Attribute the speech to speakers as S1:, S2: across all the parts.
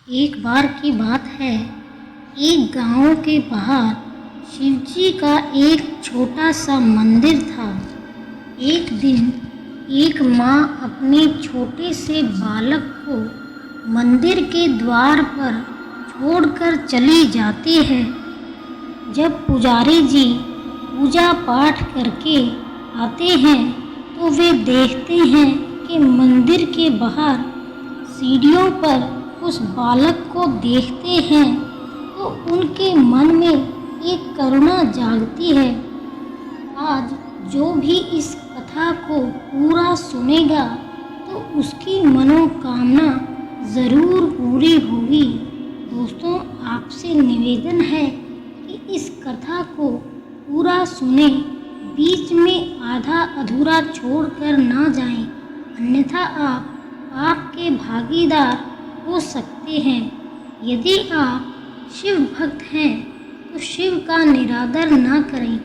S1: एक बार की बात है, एक गांव के बाहर शिवजी का एक छोटा सा मंदिर था। एक दिन एक माँ अपने छोटे से बालक को मंदिर के द्वार पर छोड़कर चली जाती है। जब पुजारी जी पूजा पाठ करके आते हैं तो वे देखते हैं कि मंदिर के बाहर सीढ़ियों पर उस बालक को देखते हैं तो उनके मन में एक करुणा जागती है। आज जो भी इस कथा को पूरा सुनेगा तो उसकी मनोकामना ज़रूर पूरी होगी। दोस्तों, आपसे निवेदन है कि इस कथा को पूरा सुने, बीच में आधा अधूरा छोड़कर ना जाएं, अन्यथा आप पाप के भागीदार हो सकते हैं। यदि आप शिव भक्त हैं तो शिव का निरादर ना करें।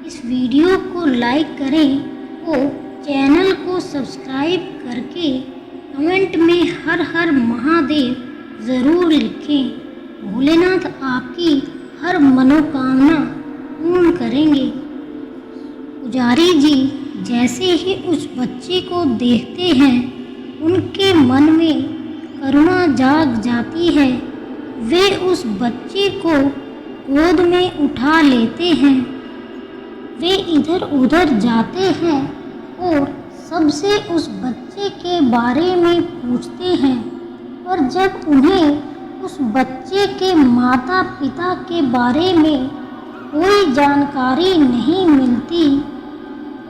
S1: इस वीडियो को लाइक करें और चैनल को सब्सक्राइब करके कमेंट में हर हर महादेव ज़रूर लिखें। भोलेनाथ आपकी हर मनोकामना पूर्ण करेंगे। पुजारी जी जैसे ही उस बच्चे को देखते हैं उनके मन में करुणा जाग जाती है। वे उस बच्चे को गोद में उठा लेते हैं। वे इधर उधर जाते हैं और सबसे उस बच्चे के बारे में पूछते हैं, और जब उन्हें उस बच्चे के माता पिता के बारे में कोई जानकारी नहीं मिलती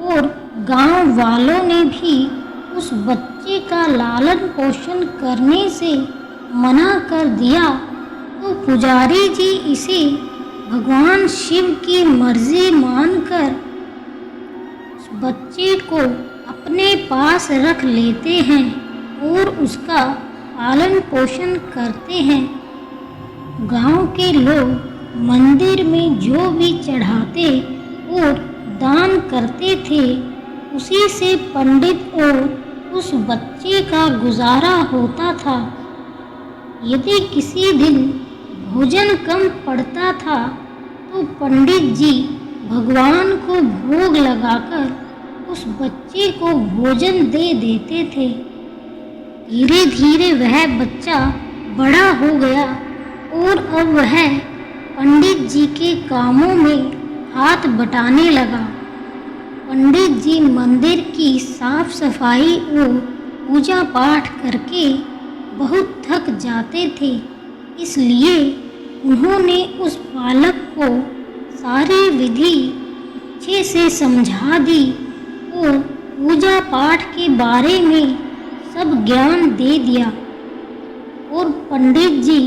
S1: और गांव वालों ने भी उस बच्चे का लालन पोषण करने से मना कर दिया, तो पुजारी जी इसे भगवान शिव की मर्जी मानकर उस बच्चे को अपने पास रख लेते हैं और उसका पालन पोषण करते हैं। गांव के लोग मंदिर में जो भी चढ़ाते और दान करते थे उसी से पंडित और उस बच्चे का गुजारा होता था। यदि किसी दिन भोजन कम पड़ता था तो पंडित जी भगवान को भोग लगाकर उस बच्चे को भोजन दे देते थे। धीरे धीरे वह बच्चा बड़ा हो गया और अब वह पंडित जी के कामों में हाथ बटाने लगा। पंडित जी मंदिर की साफ सफाई और पूजा पाठ करके बहुत थक जाते थे, इसलिए उन्होंने उस बालक को सारी विधि अच्छे से समझा दी और पूजा पाठ के बारे में सब ज्ञान दे दिया। और पंडित जी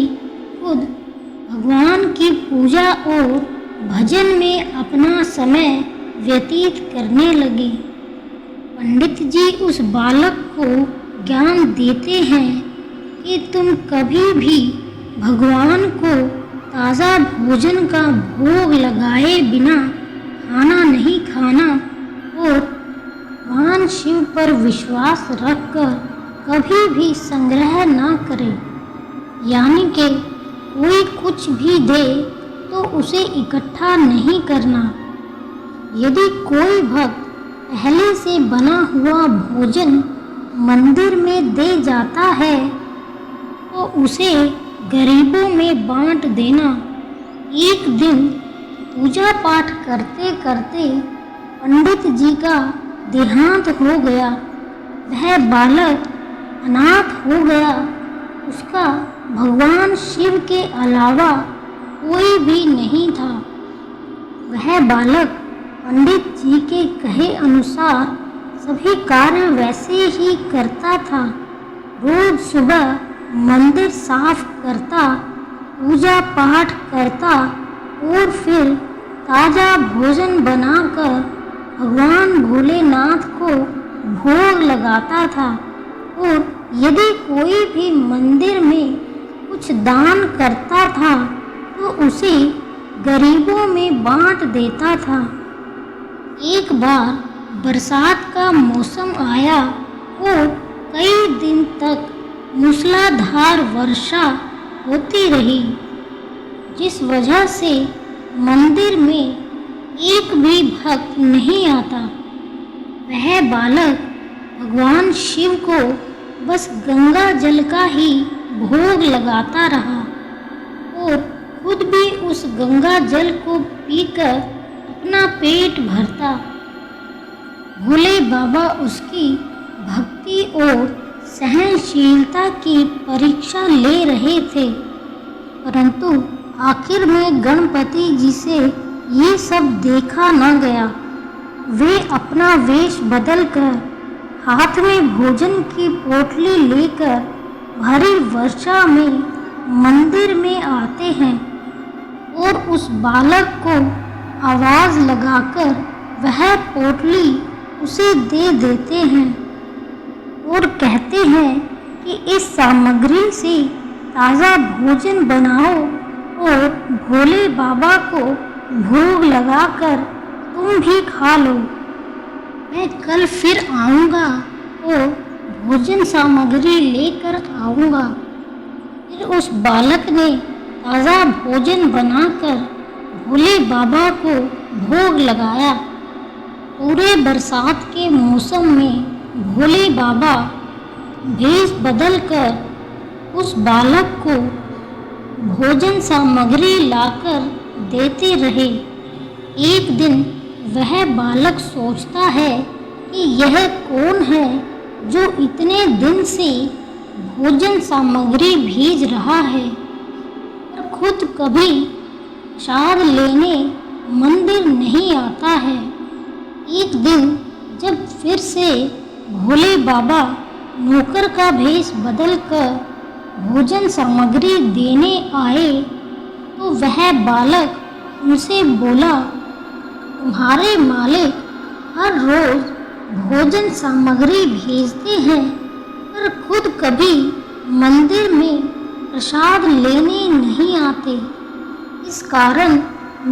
S1: खुद भगवान की पूजा और भजन में अपना समय व्यतीत करने लगे। पंडित जी उस बालक को ज्ञान देते हैं कि तुम कभी भी भगवान को ताज़ा भोजन का भोग लगाए बिना खाना नहीं खाना और भगवान शिव पर विश्वास रखकर कभी भी संग्रह ना करें, यानी कि कोई कुछ भी दे तो उसे इकट्ठा नहीं करना। यदि कोई भक्त पहले से बना हुआ भोजन मंदिर में दे जाता है तो उसे गरीबों में बांट देना। एक दिन पूजा पाठ करते करते पंडित जी का देहांत हो गया। वह बालक अनाथ हो गया। उसका भगवान शिव के अलावा कोई भी नहीं था। वह बालक पंडित जी के कहे अनुसार सभी कार्य वैसे ही करता था। रोज सुबह मंदिर साफ करता, पूजा पाठ करता और फिर ताज़ा भोजन बनाकर भगवान भोलेनाथ को भोग लगाता था। और यदि कोई भी मंदिर में कुछ दान करता था तो उसे गरीबों में बांट देता था। एक बार बरसात का मौसम आया और कई दिन तक मूसलाधार वर्षा होती रही, जिस वजह से मंदिर में एक भी भक्त नहीं आता। वह बालक भगवान शिव को बस गंगा जल का ही भोग लगाता रहा और खुद भी उस गंगा जल को पीकर अपना पेट भरता। भोले बाबा उसकी भक्ति और सहनशीलता की परीक्षा ले रहे थे, परंतु आखिर में गणपति जी से ये सब देखा न गया। वे अपना वेश बदलकर हाथ में भोजन की पोटली लेकर भारी वर्षा में मंदिर में आते हैं और उस बालक को आवाज़ लगाकर वह पोटली उसे दे देते हैं और कहते हैं कि इस सामग्री से ताज़ा भोजन बनाओ और भोले बाबा को भोग लगाकर तुम भी खा लो। मैं कल फिर आऊँगा और भोजन सामग्री लेकर आऊँगा। फिर उस बालक ने ताज़ा भोजन बनाकर भोले बाबा को भोग लगाया। पूरे बरसात के मौसम में भोले बाबा भेष बदलकर उस बालक को भोजन सामग्री लाकर देते रहे। एक दिन वह बालक सोचता है कि यह कौन है जो इतने दिन से भोजन सामग्री भेज रहा है, पर खुद कभी प्रसाद लेने मंदिर नहीं आता है। एक दिन जब फिर से भोले बाबा नौकर का भेष बदलकर भोजन सामग्री देने आए तो वह बालक उनसे बोला, तुम्हारे मालिक हर रोज भोजन सामग्री भेजते हैं, पर खुद कभी मंदिर में प्रसाद लेने नहीं आते। इस कारण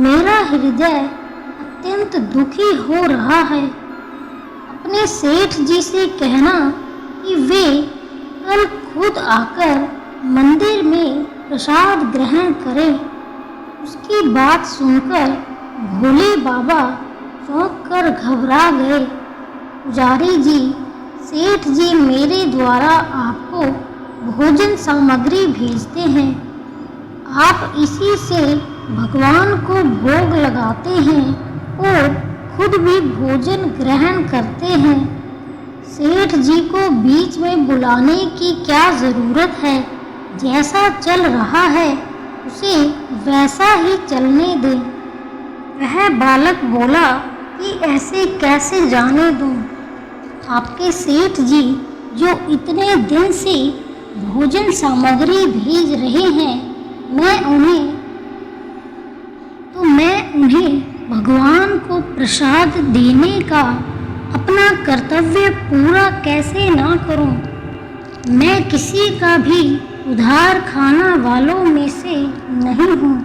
S1: मेरा हृदय अत्यंत दुखी हो रहा है। अपने सेठ जी से कहना कि वे कल खुद आकर मंदिर में प्रसाद ग्रहण करें। उसकी बात सुनकर भोले बाबा चौंक कर घबरा गए। पुजारी जी, सेठ जी मेरे द्वारा आपको भोजन सामग्री भेजते हैं। आप इसी से भगवान को भोग लगाते हैं और खुद भी भोजन ग्रहण करते हैं। सेठ जी को बीच में बुलाने की क्या ज़रूरत है? जैसा चल रहा है उसे वैसा ही चलने दें। वह बालक बोला कि ऐसे कैसे जाने दूं? आपके सेठ जी जो इतने दिन से भोजन सामग्री भेज रहे हैं, मैं उन्हें भगवान को प्रसाद देने का अपना कर्तव्य पूरा कैसे ना करूं? मैं किसी का भी उधार खाना वालों में से नहीं हूँ।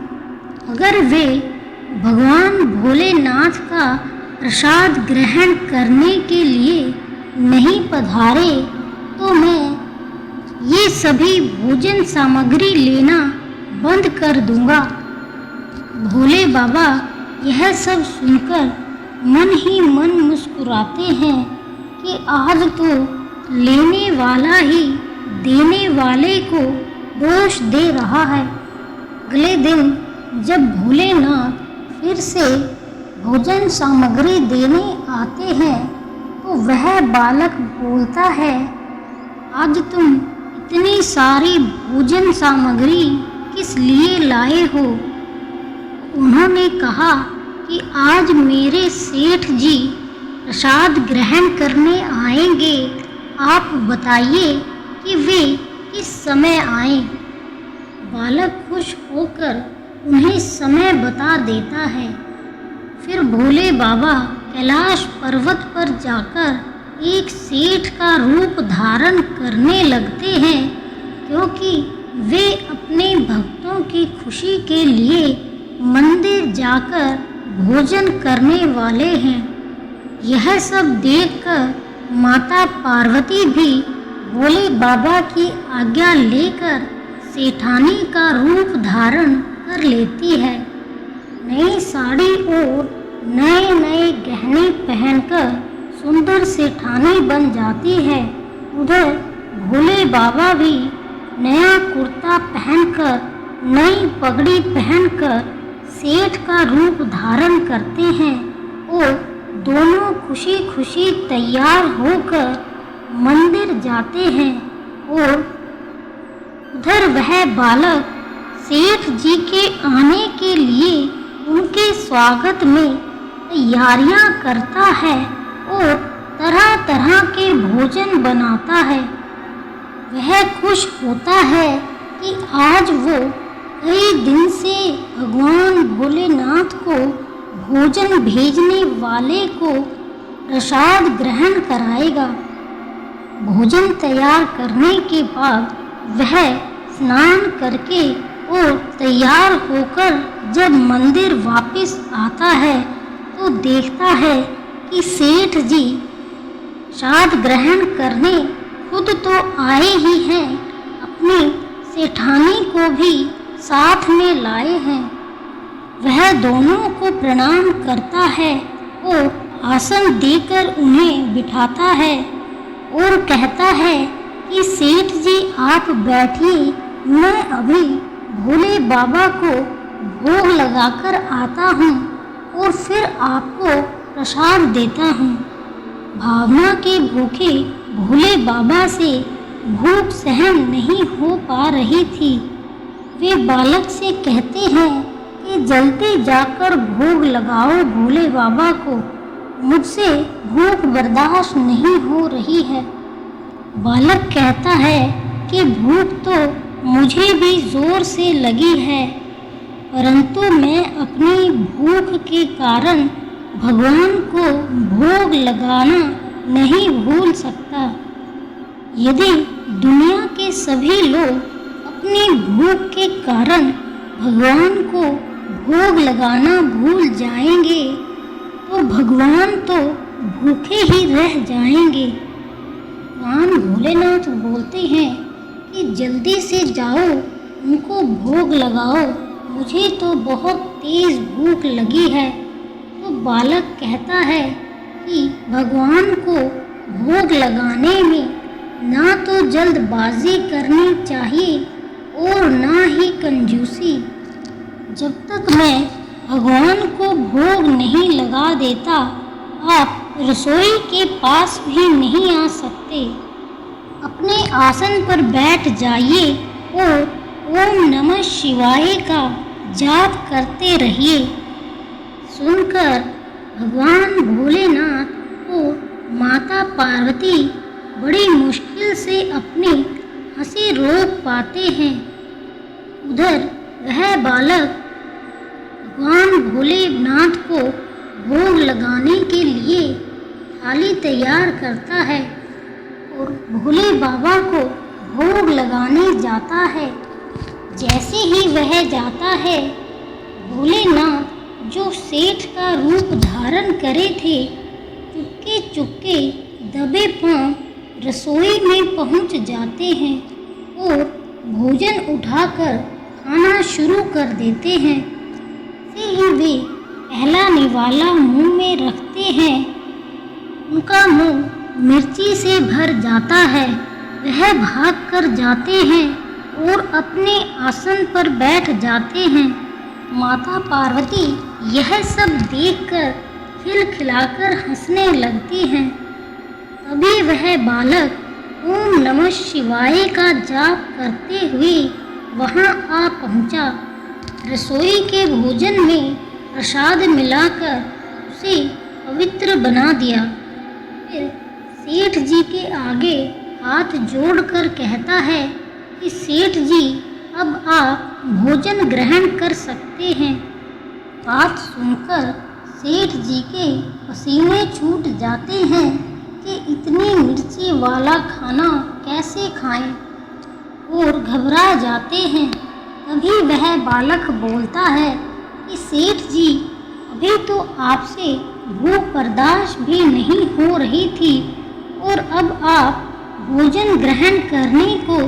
S1: अगर वे भगवान भोलेनाथ का प्रसाद ग्रहण करने के लिए नहीं पधारे तो मैं ये सभी भोजन सामग्री लेना बंद कर दूंगा। भोले बाबा यह सब सुनकर मन ही मन मुस्कुराते हैं कि आज तो लेने वाला ही देने वाले को दोष दे रहा है। अगले दिन जब भोलेनाथ फिर से भोजन सामग्री देने आते हैं तो वह बालक बोलता है, आज तुम इतनी सारी भोजन सामग्री किस लिए लाए हो? उन्होंने कहा कि आज मेरे सेठ जी प्रसाद ग्रहण करने आएंगे। आप बताइए कि वे किस समय आएं। बालक खुश होकर उन्हें समय बता देता है। फिर भोले बाबा कैलाश पर्वत पर जाकर एक सेठ का रूप धारण करने लगते हैं, क्योंकि वे अपने भक्तों की खुशी के लिए मंदिर जाकर भोजन करने वाले हैं। यह सब देखकर माता पार्वती भी भोले बाबा की आज्ञा लेकर सेठानी का रूप धारण कर लेती है। नई साड़ी और नए नए गहने पहनकर सुंदर सेठानी बन जाती है। उधर भोले बाबा भी नया कुर्ता पहनकर, नई पगड़ी पहनकर सेठ का रूप धारण करते हैं और दोनों खुशी खुशी तैयार होकर मंदिर जाते हैं। और उधर वह बालक सेठ जी के आने के लिए उनके स्वागत में तैयारियां करता है और तरह तरह के भोजन बनाता है। वह खुश होता है कि आज वो कई दिन से भगवान भोलेनाथ को भोजन भेजने वाले को प्रसाद ग्रहण कराएगा। भोजन तैयार करने के बाद वह स्नान करके और तैयार होकर जब मंदिर वापस आता है तो देखता है कि सेठ जी प्रसाद ग्रहण करने खुद तो आए ही हैं, अपनी सेठानी को भी साथ में लाए हैं। वह दोनों को प्रणाम करता है और आसन देकर उन्हें बिठाता है और कहता है कि सेठ जी आप बैठिए, मैं अभी भोले बाबा को भोग लगाकर आता हूँ और फिर आपको प्रसाद देता हूँ। भावना के भूखे भोले बाबा से भूख सहन नहीं हो पा रही थी। वे बालक से कहते हैं कि जल्दी जाकर भोग लगाओ भोले बाबा को, मुझसे भूख बर्दाश्त नहीं हो रही है। बालक कहता है कि भूख तो मुझे भी जोर से लगी है, परंतु मैं अपनी भूख के कारण भगवान को भोग लगाना नहीं भूल सकता। यदि दुनिया के सभी लोग अपनी भूख के कारण भगवान को भोग लगाना भूल जाएंगे तो भगवान तो भूखे ही रह जाएंगे। भगवान भोलेनाथ बोलते हैं कि जल्दी से जाओ, उनको भोग लगाओ, मुझे तो बहुत तेज भूख लगी है। तो बालक कहता है कि भगवान को भोग लगाने में ना तो जल्दबाजी करनी चाहिए और ना ही कंजूसी। जब तक मैं भगवान को भोग नहीं लगा देता, आप रसोई के पास भी नहीं आ सकते। अपने आसन पर बैठ जाइए और ओम नमः शिवाय का जाप करते रहिए। सुनकर भगवान भोलेनाथ और माता पार्वती बड़ी मुश्किल से अपनी हंसी रोक पाते हैं। उधर वह बालक भगवान भोलेनाथ को भोग लगाने के लिए थाली तैयार करता है और भोले बाबा को भोग लगाने जाता है। जैसे ही वह जाता है, भोलेनाथ जो सेठ का रूप धारण करे थे, चुपके चुपके दबे पांव रसोई में पहुंच जाते हैं और भोजन उठाकर खाना शुरू कर देते हैं। से ही वे पहला निवाला मुंह में रखते हैं। उनका मुंह मिर्ची से भर जाता है। वह भाग कर जाते हैं और अपने आसन पर बैठ जाते हैं। माता पार्वती यह सब देखकर खिलखिलाकर हंसने लगती हैं। तभी वह बालक ओम नमः शिवाय का जाप करते हुए वहां आ पहुंचा। रसोई के भोजन में प्रसाद मिलाकर उसे पवित्र बना दिया। फिर सेठ जी के आगे हाथ जोड़कर कहता है कि सेठ जी अब आप भोजन ग्रहण कर सकते हैं। बात सुनकर सेठ जी के पसीने छूट जाते हैं कि इतनी मिर्ची वाला खाना कैसे खाएं, और घबरा जाते हैं। तभी वह बालक बोलता है कि सेठ जी अभी तो आपसे भूख बर्दाश्त भी नहीं हो रही थी और अब आप भोजन ग्रहण करने को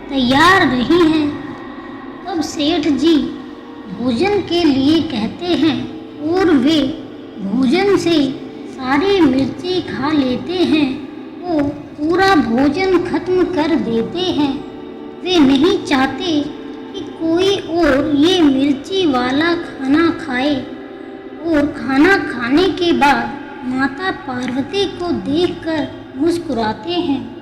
S1: तैयार नहीं हैं। सेठ जी भोजन के लिए कहते हैं और वे भोजन से सारी मिर्ची खा लेते हैं। वो पूरा भोजन खत्म कर देते हैं। वे नहीं चाहते कि कोई और ये मिर्ची वाला खाना खाए और खाना खाने के बाद माता पार्वती को देखकर मुस्कुराते हैं।